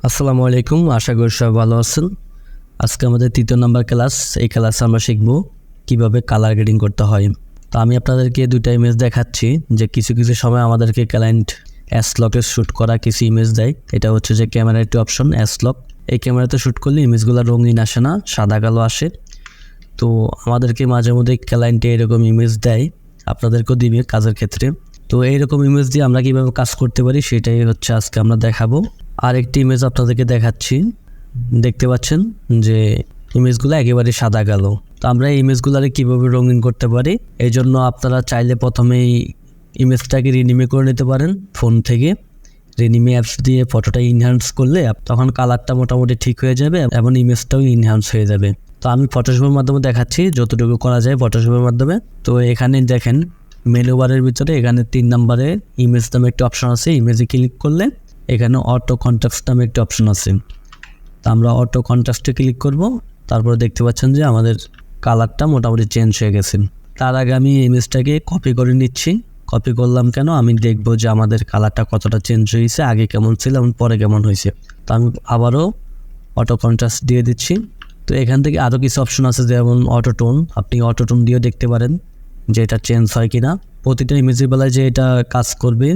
আসসালামু আলাইকুম, আশা করি সবাই ভালো আছেন। আজকে আমাদের তৃতীয় নাম্বার ক্লাস। এই ক্লাসে আমরা শিখব কিভাবে কালার গ্রেডিং করতে হয়। তো আমি আপনাদেরকে দুইটা ইমেজ দেখাচ্ছি যে কিছু কিছু সময় আমাদেরকে ক্লায়েন্ট এস-লকে শ্যুট করা কিছু ইমেজ দেয়। এটা হচ্ছে যে ক্যামেরার একটি অপশন এস-লক। এই ক্যামেরাতে শ্যুট করলে ইমেজগুলো রঙিন আসে না, সাদা কালো আসে। তো আমাদেরকে মাঝে মধ্যে ক্লায়েন্টে এরকম ইমেজ দেয়, আপনাদেরকেও দিবে কাজের ক্ষেত্রে। তো এইরকম ইমেজ দিয়ে আমরা কীভাবে কাজ করতে পারি সেটাই হচ্ছে আজকে আমরা দেখাবো। আর একটি ইমেজ আপনাদেরকে দেখাচ্ছি, দেখতে পাচ্ছেন যে ইমেজগুলো একেবারে সাদা কালো। তো আমরা এই ইমেজগুলোরে কীভাবে রঙিন করতে পারি, এই জন্য আপনারা চাইলে প্রথমেই ইমেজটাকে রিনিমে করে নিতে পারেন ফোন থেকে। রিনিমে অ্যাপস দিয়ে ফটোটা ইনহ্যান্স করলে তখন কালারটা মোটামুটি ঠিক হয়ে যাবে এবং ইমেজটাও ইনহ্যান্স হয়ে যাবে। তো আমি ফটোশপের মাধ্যমে দেখাচ্ছি যতটুকু করা যায় ফটোশপের মাধ্যমে। তো এখানে দেখেন মেনু বারের ভিতরে এখানে 3 নম্বরে ইমেজ নামে একটা অপশন আছে। ইমেজে ক্লিক করলে এখানে অটো কন্ট্রাস্ট নামে একটা অপশন আছে। তো আমরা অটো কন্ট্রাস্টে ক্লিক করব। তারপরে দেখতে পাচ্ছেন যে আমাদের কালারটা মোটামুটি চেঞ্জ হয়ে গেছে। তার আগে আমি ইমেজটাকে কপি করে নিচ্ছি। কপি করলাম কেন, আমি দেখব যে আমাদের কালারটা কতটা চেঞ্জ হয়েছে, আগে কেমন ছিল এবং পরে কেমন হয়েছে। তো আমি আবারও অটো কন্ট্রাস্ট দিয়ে দিচ্ছি। তো এখান থেকে আরও কিছু অপশন আছে, যেমন অটোটোন। আপনি অটোটোন দিয়েও দেখতে পারেন যে এটা চেঞ্জ হয় কিনা। প্রতিটা ইমেজের বেলায় যে এটা কাজ করবে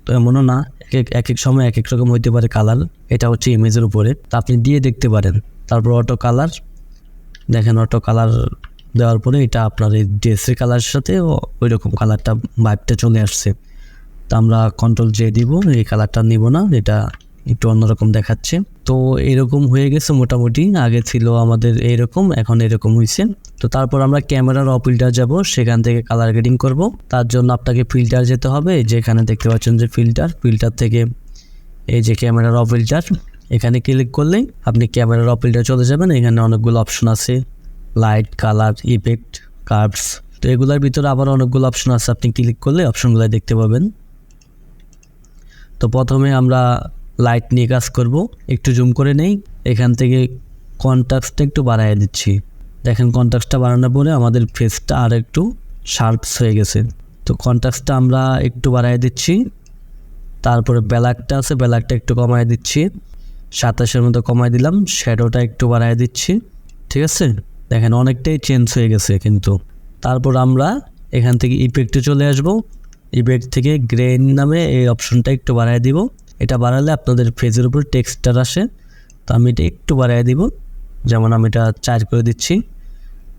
তো এমনও না, এক এক সময় এক এক রকম হইতে পারে কালার। এটা হচ্ছে ইমেজের উপরে, তা আপনি দিয়ে দেখতে পারেন। তারপর অটো কালার দেখেন, অটো কালার দেওয়ার পরে এটা আপনার এই ড্রেসের কালারের সাথে ওই রকম কালারটা ভাইবটা চলে আসছে। তা আমরা কন্ট্রোল জে দিব, এই কালারটা নিব না, এটা একটু অন্যরকম দেখাচ্ছে। তো এরকম হয়ে গেছে মোটামুটি। আগে ছিল আমাদের এইরকম, এখন এরকম হয়েছে। তো তারপর আমরা ক্যামেরার ফিল্টার যাব, সেখান থেকে কালার গ্রেডিং করব। তার জন্য আপনাকে ফিল্টার যেতে হবে। যেখানে দেখতে পাচ্ছেন যে ফিল্টার থেকে এই যে ক্যামেরার ফিল্টার, এখানে ক্লিক করলেই আপনি ক্যামেরার ফিল্টার চলে যাবেন। এখানে অনেকগুলো অপশন আছে, লাইট, কালার, ইফেক্ট, কার্ভস। তো এগুলোর ভিতরে আবার অনেকগুলো অপশন আছে, আপনি ক্লিক করলে অপশনগুলো দেখতে পাবেন। তো প্রথমে আমরা লাইট নিয়ে কাজ করব। একটু জুম করে নেই, এখান থেকে কন্ট্রাস্টটা একটু বাড়ায় দিচ্ছি। দেখেন কন্ট্রাস্টটা বাড়ানোর পরে আমাদের ফেসটা আর একটু শার্পস হয়ে গেছে। তো কন্ট্রাস্টটা আমরা একটু বাড়ায় দিচ্ছি। তারপরে ব্ল্যাকটা আছে, ব্ল্যাকটা একটু কমায় দিচ্ছি, 27-এর মতো কমায় দিলাম। শ্যাডোটা একটু বাড়ায় দিচ্ছি, ঠিক আছে। দেখেন অনেকটাই চেঞ্জ হয়ে গেছে কিন্তু। তারপর আমরা এখান থেকে ইফেক্টে চলে আসব। ইফেক্ট থেকে গ্রেন নামে এই অপশনটা একটু বাড়ায় দিব। এটা বাড়ালে আপনাদের ফেজের উপর টেক্সচার আসে। তো আমি এটা একটু বাড়ায় দিব, যেমন আমি এটা 4 করে দিচ্ছি।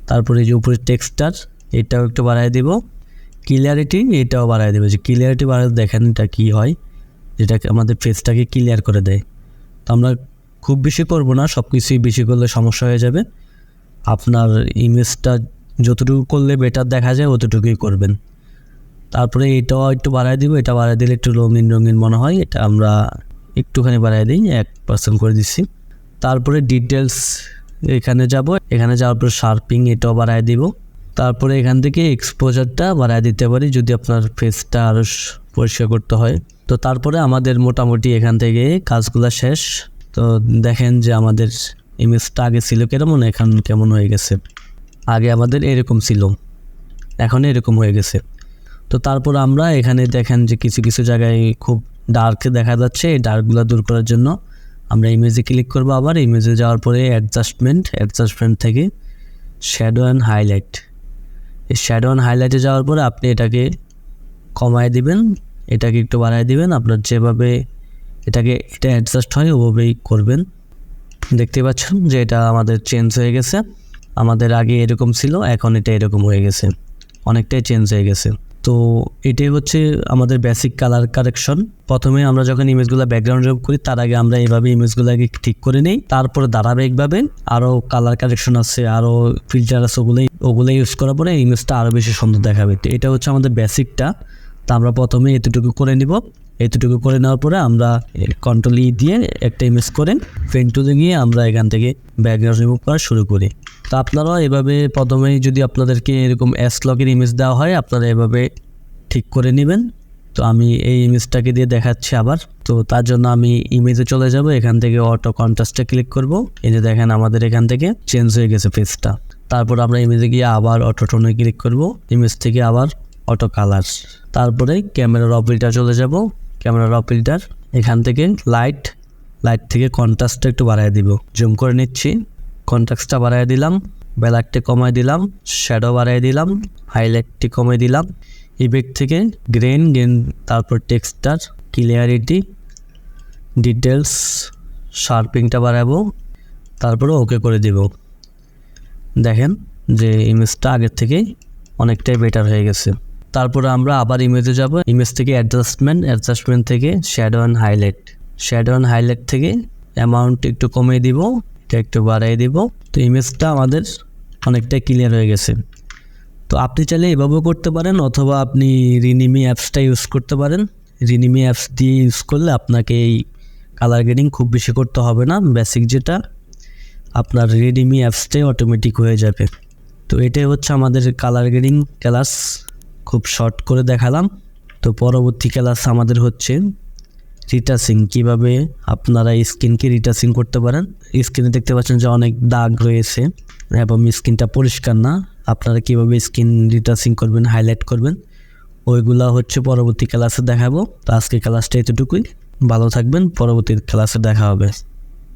তারপরে এই যে উপরে টেক্সচার, এটাও একটু বাড়ায় দিব। ক্লিয়ারিটি এটাও বাড়ায় দেবে, যে ক্লিয়ারিটি বাড়ালে দেখেন এটা কী হয়, যেটাকে আমাদের ফেসটাকে ক্লিয়ার করে দেয়। তো আমরা খুব বেশি করব না, সব কিছুই বেশি করলে সমস্যা হয়ে যাবে। আপনার ইমেজটা যতটুকু করলে বেটার দেখা যায় অতটুকুই করবেন। তারপরে এটাও একটু বাড়ায় দিব। এটা বাড়ায় দিলে একটু রঙিন রঙিন মনে হয়, এটা আমরা একটুখানি বাড়ায় দিই, 1% করে দিচ্ছি। তারপরে ডিটেলস এখানে যাব, এখানে যাওয়ার পর শার্পিং এটাও বাড়ায় দিব। তারপরে এখান থেকে এক্সপোজারটা বাড়ায় দিতে পারি যদি আপনার ফেসটা আরও পরিষ্কার করতে হয়। তো তারপরে আমাদের মোটামুটি এখান থেকে কাজগুলো শেষ। তো দেখেন যে আমাদের ইমেজটা আগে ছিল কেমন, এখন কেমন হয়ে গেছে। আগে আমাদের এরকম ছিল, এখন এরকম হয়ে গেছে। তো তারপর আমরা এখানে দেখেন যে কিছু কিছু জায়গায় খুব ডার্ক দেখা যাচ্ছে। এই ডার্কগুলো দূর করার জন্য আমরা ইমেজে ক্লিক করব। আবার ইমেজে যাওয়ার পরে অ্যাডজাস্টমেন্ট থেকে শ্যাডো অ্যান্ড হাইলাইট। এই শ্যাডো অ্যান্ড হাইলাইটে যাওয়ার পরে আপনি এটাকে কমায় দিবেন, এটাকে একটু বাড়ায় দিবেন। আপনার যেভাবে এটা অ্যাডজাস্ট হয় ওভাবেই করবেন। দেখতে পাচ্ছেন যে এটা আমাদের চেঞ্জ হয়ে গেছে। আমাদের আগে এরকম ছিল, এখন এটা এরকম হয়ে গেছে, অনেকটাই চেঞ্জ হয়ে গেছে। তো এটাই হচ্ছে আমাদের বেসিক কালার কারেকশন। প্রথমে আমরা যখন ইমেজগুলো ব্যাকগ্রাউন্ড যোগ করি তার আগে আমরা এইভাবে ইমেজগুলোকে ঠিক করে নিই। তারপরে ধারাবাহিকভাবে আরও কালার কারেকশন আছে, আরও ফিল্টার আছে, ওগুলো ইউজ করার পরে ইমেজটা আরও বেশি সুন্দর দেখাবে। তো এটা হচ্ছে আমাদের বেসিকটা। তা আমরা প্রথমে এতটুকু করে নিব। এতটুকু করে নেওয়ার পরে আমরা কন্ট্রোল ই দিয়ে একটা ইমেজ করে পেন টুলে গিয়ে আমরা এখান থেকে ব্যাকগ্রাউন্ড রিমুভ করা শুরু করি। তো আপনারাও এভাবে প্রথমেই যদি আপনাদেরকে এরকম এস-লকের ইমেজ দেওয়া হয় আপনারা এভাবে ঠিক করে নেবেন। তো আমি এই ইমেজটাকে দিয়ে দেখাচ্ছি আবার। তো তার জন্য আমি ইমেজে চলে যাব, এখান থেকে অটো কন্ট্রাস্টে ক্লিক করব। এই যে দেখেন আমাদের এখান থেকে চেঞ্জ হয়ে গেছে ফেসটা। তারপর আমরা ইমেজে গিয়ে আবার অটো টোনে ক্লিক করব, ইমেজ থেকে আবার অটো কালার। তারপরে ক্যামেরার ফিল্টার চলে যাব, ক্যামেরার ফিল্টার, এখান থেকে লাইট, লাইট থেকে কন্ট্রাস্টটা একটু বাড়ায় দিব, জুম করে নিচ্ছি, কন্ট্রাস্টটা বাড়ায় দিলাম, ব্ল্যাকটা কমায় দিলাম, শ্যাডো বাড়ায় দিলাম, হাইলাইটটি কমায় দিলাম, ইফেক্ট থেকে গ্রেন, তারপর টেক্সচার, ক্লিয়ারিটি, ডিটেলস, শার্পিংটা বাড়াবো, তারপরে ওকে করে দেব। দেখেন যে ইমেজটা আগের থেকে অনেকটাই বেটার হয়ে গেছে। তারপরে আমরা আবার ইমেজে যাব, ইমেজ থেকে অ্যাডজাস্টমেন্ট থেকে শ্যাডো অ্যান্ড হাইলাইট থেকে অ্যামাউন্ট একটু কমিয়ে দিব, এটা একটু বাড়াই দিব। তো ইমেজটা আমাদের অনেকটাই ক্লিয়ার হয়ে গেছে। তো আপনি চাইলে এভাবেও করতে পারেন, অথবা আপনি রিনিমি অ্যাপসটা ইউজ করতে পারেন। রিনিমি অ্যাপস দিয়ে ইউজ করলে আপনাকে এই কালার গ্রেডিং খুব বেশি করতে হবে না, বেসিক যেটা আপনার রিনিমি অ্যাপসটাই অটোমেটিক হয়ে যাবে। তো এটাই হচ্ছে আমাদের কালার গ্রেডিং ক্লাস, খুব শর্ট করে দেখালাম। তো পরবর্তী ক্লাস আমাদের হচ্ছে রিটাচিং, কিভাবে আপনারা স্কিনকে রিটাচিং করতে পারেন। স্কিনে দেখতে পাচ্ছেন যে অনেক দাগ রয়েছে এবং স্কিনটা পরিষ্কার না, আপনারা কিভাবে স্কিন রিটাচিং করবেন, হাইলাইট করবেন, ওইগুলা হচ্ছে পরবর্তী ক্লাসে দেখাবো। তো আজকে ক্লাসটা এতটুকুই, ভালো থাকবেন, পরবর্তী ক্লাসে দেখা হবে।